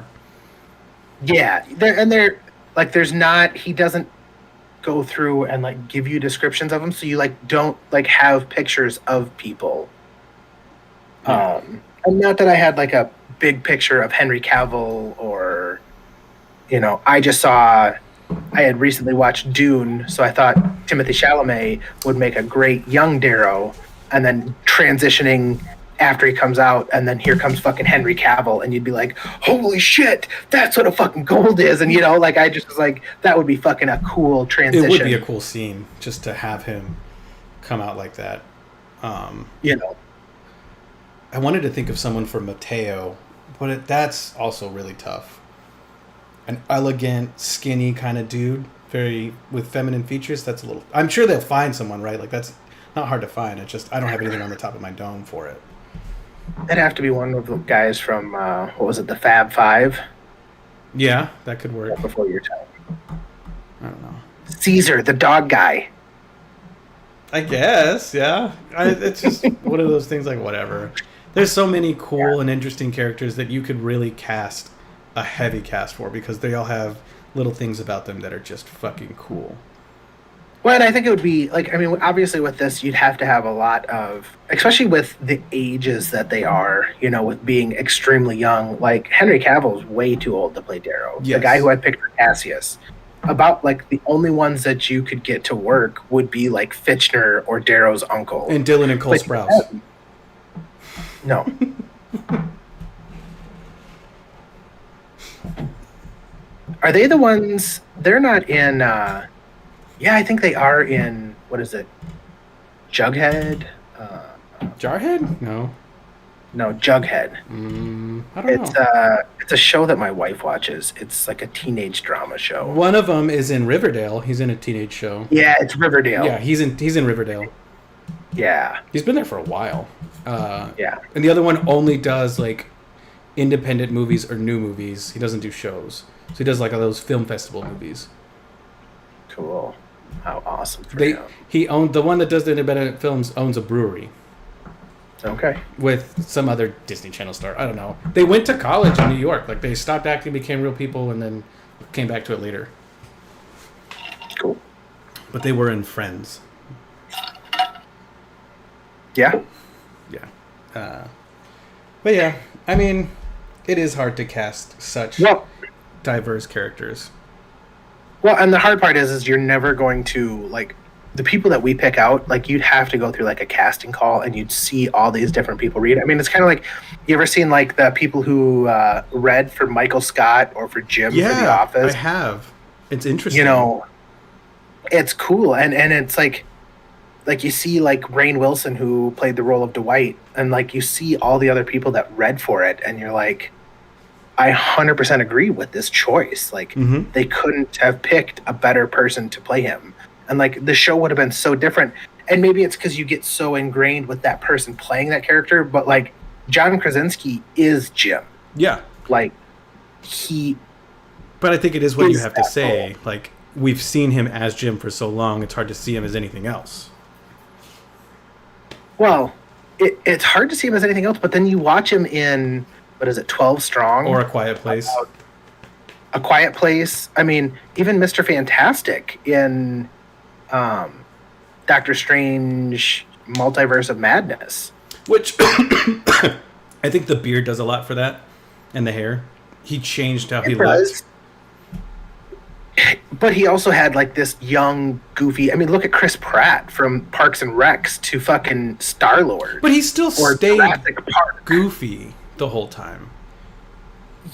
Yeah, they're like, there's not. He doesn't go through and like give you descriptions of them, so you like don't like have pictures of people. And not that I had like a big picture of Henry Cavill or, you know, I had recently watched Dune, so I thought Timothée Chalamet would make a great young Darrow, and then transitioning after he comes out, and then here comes fucking Henry Cavill, and you'd be like, holy shit, that's what a fucking gold is. And, you know, like, I just was like, that would be fucking a cool transition. It would be a cool scene just to have him come out like that. You know. I wanted to think of someone for Mateo, but that's also really tough. An elegant, skinny kind of dude, very with feminine features. That's a little. I'm sure they'll find someone, right? Like that's not hard to find. It's just I don't have anything on the top of my dome for it. It'd have to be one of the guys from, what was it, the Fab Five? Yeah, that could work. Before your time. I don't know. Caesar, the dog guy. I guess, yeah. It's just one of those things. Like whatever. There's so many cool and interesting characters that you could really cast a heavy cast for because they all have little things about them that are just fucking cool. Well, and I think it would be like, I mean, obviously with this, you'd have to have a lot of, especially with the ages that they are, you know, with being extremely young. Like Henry Cavill is way too old to play Darrow. Yes. The guy who I picked for Cassius. About like the only ones that you could get to work would be like Fitchner or Darrow's uncle. And Dylan and Cole But- Sprouse. No. Are they the ones? They're not in. Yeah, I think they are in. What is it? Jughead. Jarhead? No. No, Jughead. I don't know. It's a show that my wife watches. It's like a teenage drama show. One of them is in Riverdale. He's in a teenage show. Yeah, it's Riverdale. Yeah, he's in Riverdale. Yeah. He's been there for a while. Yeah. And the other one only does like independent movies or new movies. He doesn't do shows. So he does like all those film festival movies. Cool. How awesome for him. He owned the one that does the independent films owns a brewery. Okay. with some other Disney Channel star. I don't know. They went to college in New York. Like they stopped acting, became real people, and then came back to it later. Cool. But they were in Friends. Yeah. Yeah. But yeah, I mean, it is hard to cast such Well, diverse characters. well, and the hard part is you're never going to like the people that we pick out. Like you'd have to go through like a casting call, and you'd see all these different people read. I mean, it's kind of like you ever seen like the people who read for Michael Scott or for Jim for The Office. I have. It's interesting. You know, it's cool, and it's like you see like Rainn Wilson who played the role of Dwight, and like you see all the other people that read for it, and you're like, I 100% agree with this choice. Like they couldn't have picked a better person to play him, and like the show would have been so different. And maybe it's because you get so ingrained with that person playing that character, but like John Krasinski is Jim. Yeah. Like he. But I think it is what you is have to that say. role. Like we've seen him as Jim for so long, it's hard to see him as anything else. Well, it's hard to see him as anything else, but then you watch him in, what is it, 12 Strong? Or A Quiet Place. A Quiet Place. I mean, even Mr. Fantastic in Doctor Strange Multiverse of Madness. Which I think the beard does a lot for that. And the hair. He changed how he looked. But he also had like this young, goofy. I mean, look at Chris Pratt from Parks and Recs to fucking Star-Lord. But he still or stayed Jurassic Park. goofy the whole time.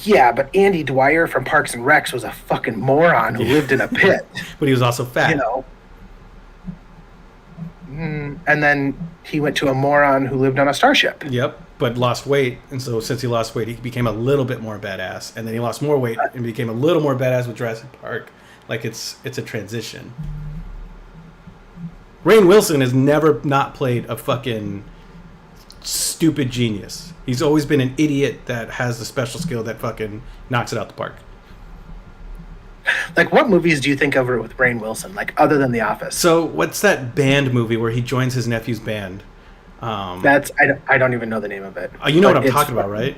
Yeah, but Andy Dwyer from Parks and Recs was a fucking moron who lived in a pit. But he was also fat. You know. And then he went to a moron who lived on a starship. Yep, but lost weight, and so since he lost weight, he became a little bit more badass, and then he lost more weight and became a little more badass with Jurassic Park. Like it's a transition. Rainn Wilson has never not played a fucking stupid genius. He's always been an idiot that has a special skill that fucking knocks it out the park. Like, what movies do you think of with Rainn Wilson, like, other than The Office? So, what's that band movie where he joins his nephew's band? I don't even know the name of it. You know But what I'm it's talking about, fun. right?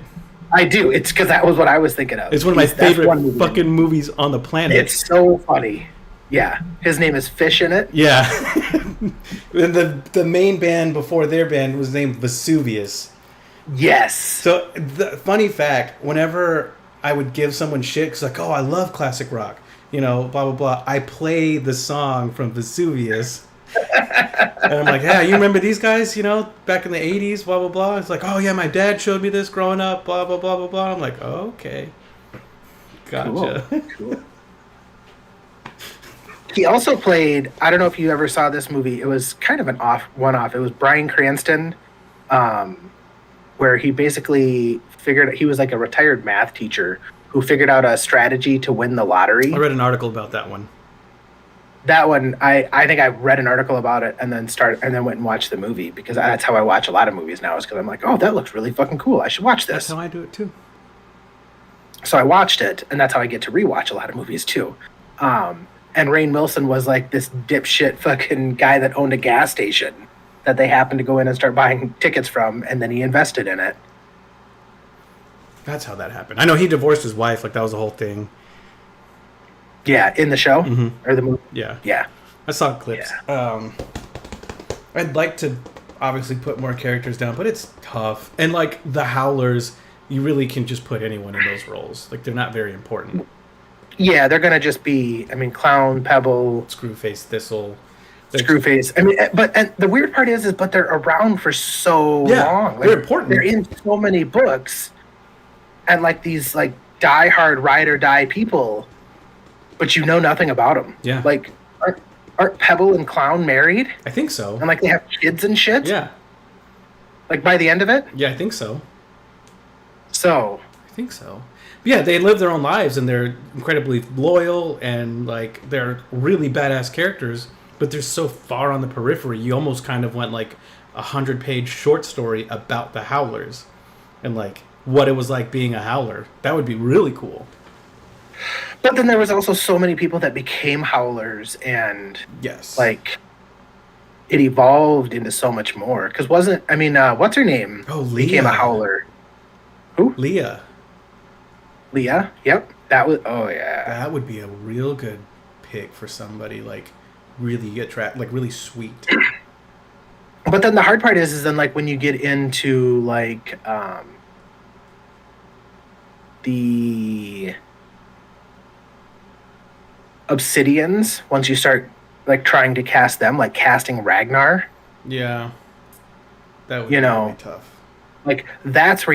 I do. It's because that was what I was thinking of. It's one of my That's favorite one movie. fucking movies on the planet. It's so funny. Yeah. His name is Fish in it. Yeah. And the main band before their band was named Vesuvius. Yes. So, the funny fact, whenever I would give someone shit, because like, oh, I love classic rock, you know, blah, blah, blah, I play the song from Vesuvius. And I'm like, yeah, you remember these guys, you know, back in the 80s, blah, blah, blah. It's like, oh, yeah, my dad showed me this growing up, blah, blah, blah, blah, blah. I'm like, oh, okay. Gotcha. Cool. He also played, I don't know if you ever saw this movie. It was kind of an one-off. It was Bryan Cranston, where he basically he was like a retired math teacher who figured out a strategy to win the lottery. I read an article about that one. That one, I think I read an article about it and then went and watched the movie, because that's how I watch a lot of movies now, is because I'm like, oh, that looks really fucking cool. I should watch this. That's how I do it too. So I watched it, and that's how I get to rewatch a lot of movies too. And Rainn Wilson was like this dipshit fucking guy that owned a gas station that they happened to go in and start buying tickets from, and then he invested in it. That's how that happened. I know he divorced his wife. Like, that was the whole thing. Yeah, in the show? Or the movie? Yeah. Yeah. I saw clips. Yeah. I'd like to obviously put more characters down, but it's tough. And, like, the Howlers, you really can just put anyone in those roles. Like, they're not very important. Yeah, they're going to just be, I mean, Clown, Pebble, Screwface, Thistle. Screwface. I mean, and the weird part is but they're around for so long. Like, they're important. They're in so many books, and like these like die-hard ride or die people, but you know nothing about them. Yeah. Like, aren't Pebble and Clown married? I think so. And like they have kids and shit. Yeah. Like by the end of it. Yeah, I think so. So. I think so. Yeah, they live their own lives, and they're incredibly loyal, and like they're really badass characters, but they're so far on the periphery. You almost kind of went like 100-page short story about the Howlers and like what it was like being a Howler. That would be really cool. But then there was also so many people that became Howlers, and yes, like, it evolved into so much more. Because what's her name? Oh, Became a Leah. howler. Leah. Leah. Yep. That was. Oh yeah. That would be a real good pick for somebody like really like really sweet. But then the hard part is then like when you get into like the Obsidians, once you start like trying to cast them, like casting Ragnar, Yeah. That would You be know. really tough. like that's where